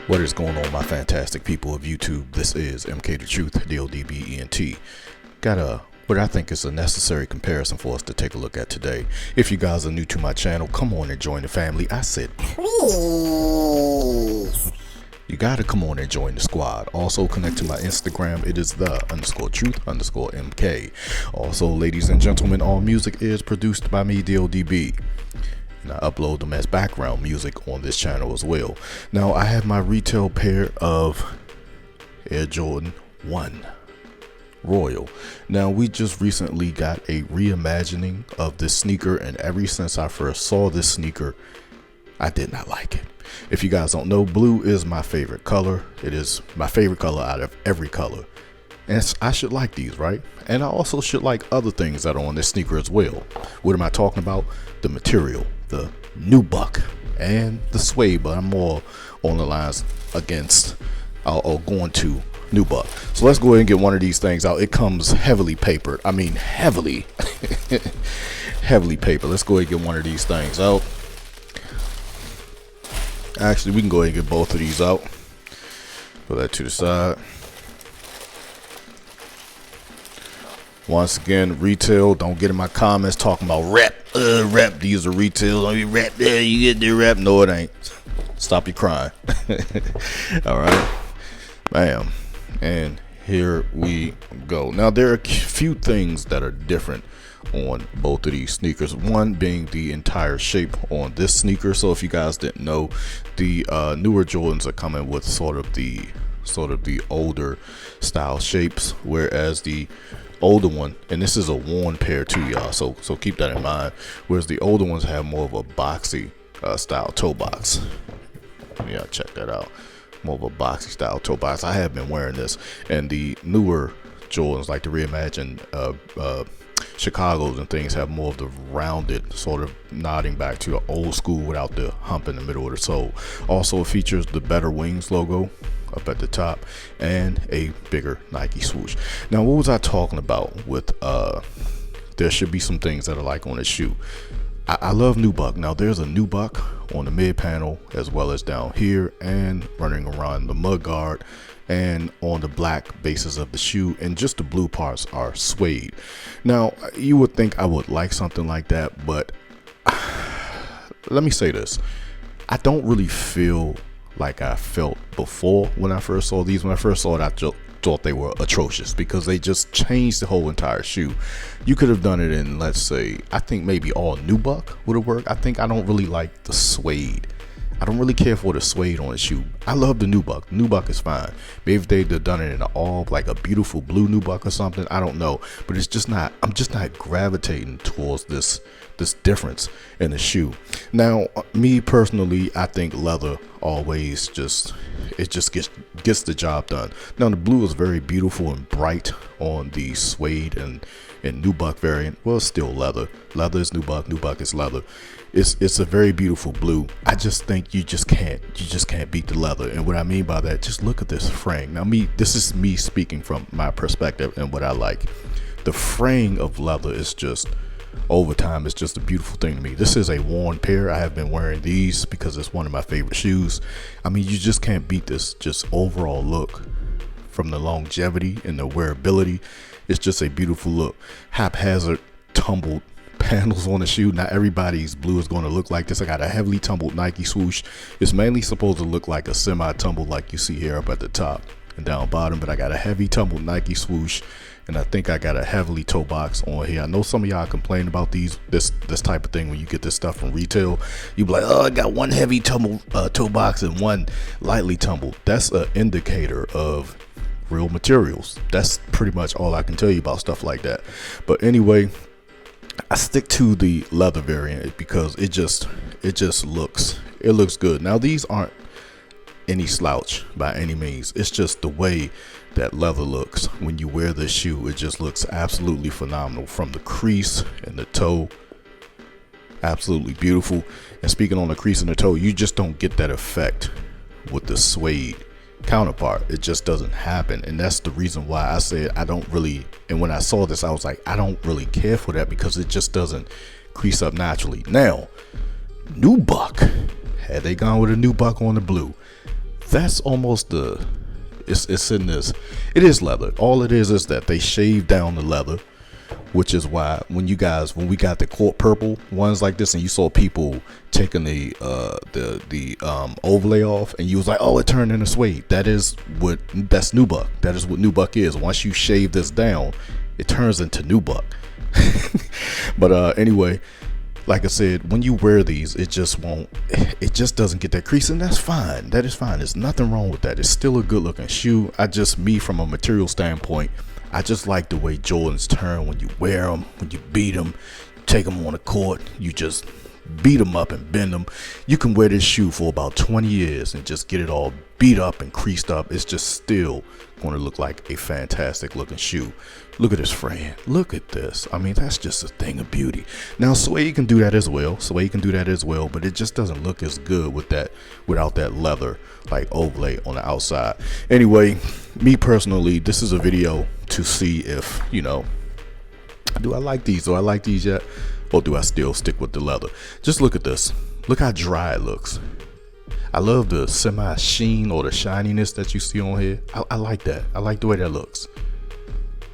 What is going on, my fantastic people of YouTube? This is MK the Truth, DODBENT. Got what I think is a necessary comparison for us to take a look at today. If you guys are new to my channel, come on and join the family. I said please. You gotta come on and join the squad. Also connect to my Instagram. It is the_truth_MK. Also, ladies and gentlemen, all music is produced by me, DODB. And I upload them as background music on this channel as well. Now I have my retail pair of Air Jordan 1 Royal. Now we just recently got a reimagining of this sneaker, and ever since I first saw this sneaker, I did not like it. If you guys don't know, blue is my favorite color. It is my favorite color out of every color. And I should like these, right? And I also should like other things that are on this sneaker as well. What am I talking about? The material, the nubuck, and the suede, but I'm more on the lines against or going to nubuck. So let's go ahead and get one of these things out. It comes heavily papered. I mean heavily heavily papered. Let's go ahead and get one of these things out. Actually, we can go ahead and get both of these out. Put that to the side. Once again, retail. Don't get in my comments talking about rep. Rep. These are retail. Don't be rep. Yeah, you get the rep. No, it ain't. Stop your crying. All right. Bam. And here we go. Now, there are a few things that are different on both of these sneakers. One being the entire shape on this sneaker. So if you guys didn't know, the newer Jordans are coming with sort of the older style shapes, whereas the older one, and this is a worn pair too, y'all, so keep that in mind, whereas the older ones have more of a boxy style toe box. Yeah, check that out. More of a boxy style toe box. I have been wearing this, and the newer Jordans, like the reimagined Chicago's and things, have more of the rounded, sort of nodding back to an old school without the hump in the middle of the sole. Also, it features the Better Wings logo up at the top and a bigger Nike swoosh. Now, what was I talking about with there should be some things that I like on this shoe. I love nubuck. Now there's a nubuck on the mid panel as well as down here and running around the mud guard and on the black bases of the shoe, and just the blue parts are suede. Now you would think I would like something like that, but let me say this, I don't really feel like I felt before when I first saw these. When I first saw it, I just thought they were atrocious because they just changed the whole entire shoe. You could have done it in, let's say, I think maybe all nubuck would have worked. I don't really like the suede. I don't really care for the suede on the shoe. I love the nubuck. Nubuck is fine. Maybe if they'd have done it in all like a beautiful blue nubuck or something, I don't know. But it's just not, I'm just not gravitating towards this difference in the shoe. Now, me personally, I think leather always just gets the job done. Now the blue is very beautiful and bright on the suede and nubuck variant. Well, it's still leather. Leather is nubuck. Nubuck is leather. It's a very beautiful blue. I just think you just can't beat the leather. And what I mean by that, just look at this fraying. Now this is me speaking from my perspective and what I like. The fraying of leather is just, over time, it's just a beautiful thing to me. This is a worn pair. I have been wearing these because it's one of my favorite shoes. I mean, you just can't beat this just overall look. From the longevity and the wearability, it's just a beautiful look. Haphazard tumbled panels on the shoe. Not everybody's blue is going to look like this. I got a heavily tumbled Nike swoosh. It's mainly supposed to look like a semi-tumbled like you see here up at the top and down bottom, but I got a heavy tumbled Nike swoosh, and I think I got a heavily toe box on here. I know some of y'all complain about this type of thing when you get this stuff from retail. You be like, oh, I got one heavy tumbled toe box and one lightly tumbled. That's an indicator of real materials. That's pretty much all I can tell you about stuff like that. But anyway, I stick to the leather variant because it looks good. Now these aren't any slouch by any means. It's just the way that leather looks when you wear this shoe. It just looks absolutely phenomenal from the crease and the toe. Absolutely beautiful. And speaking on the crease and the toe, you just don't get that effect with the suede counterpart. It just doesn't happen, and that's the reason why I said I don't really, and when I saw this I was like, I don't really care for that because it just doesn't crease up naturally. Now nubuck, had they gone with a nubuck on the blue, that's almost the, it's in this, it is leather. All it is that they shave down the leather, which is why when we got the court purple ones like this, and you saw people taking the overlay off, and you was like, oh, it turned into suede. That's nubuck. That is what nubuck is. Once you shave this down, it turns into nubuck. But anyway, like I said, when you wear these, it just doesn't get that crease, and that's fine. That is fine. There's nothing wrong with that. It's still a good looking shoe. Me from a material standpoint, I just like the way Jordans turn when you wear them, when you beat them, take them on the court, you just beat them up and bend them. You can wear this shoe for about 20 years and just get it all beat up and creased up. It's just still going to look like a fantastic looking shoe. Look at this frame. Look at this. I mean, that's just a thing of beauty. Now, suede can do that as well. But it just doesn't look as good without that leather like overlay on the outside. Anyway, me personally, this is a video to see if, do I like these? Do I like these yet? Or do I still stick with the leather? Just look at this. Look how dry it looks. I love the semi sheen or the shininess that you see on here. I like that. I like the way that looks.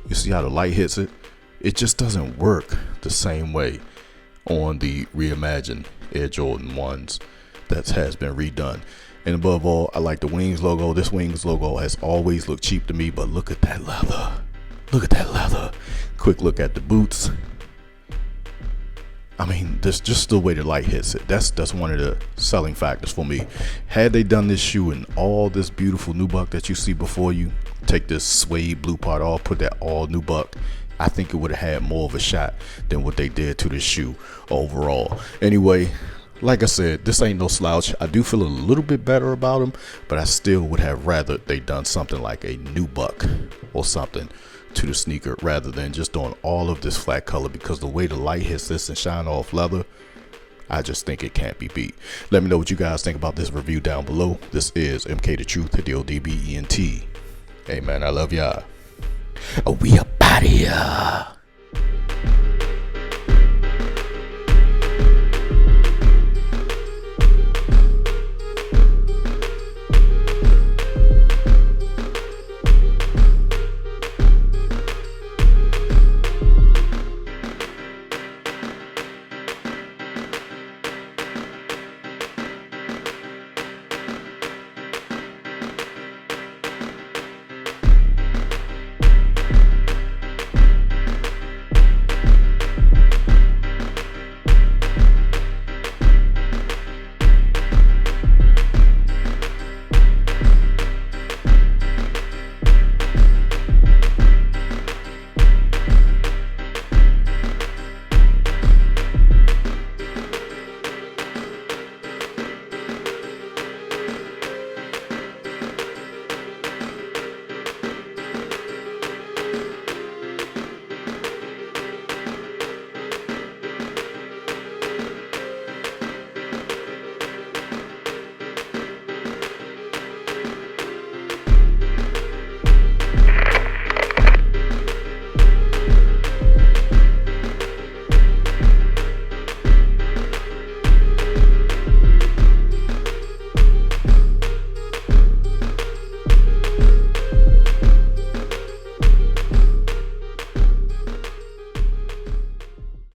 You see how the light hits it? It just doesn't work the same way on the Reimagined Air Jordan 1s that has been redone. And above all, I like the Wings logo. This Wings logo has always looked cheap to me, but look at that leather. Look at that leather. Quick look at the boots. I mean, this just the way the light hits it. That's one of the selling factors for me. Had they done this shoe in all this beautiful nubuck that you see before you, take this suede blue part off, put that all nubuck, I think it would have had more of a shot than what they did to this shoe overall. Anyway, like I said, this ain't no slouch. I do feel a little bit better about them, but I still would have rather they done something like a nubuck or something to the sneaker rather than just doing all of this flat color, because the way the light hits this and shine off leather, I just think it can't be beat. Let me know what you guys think about this review down below. This is MK the Truth, the DODBENT. Hey man, I love y'all. We up out here.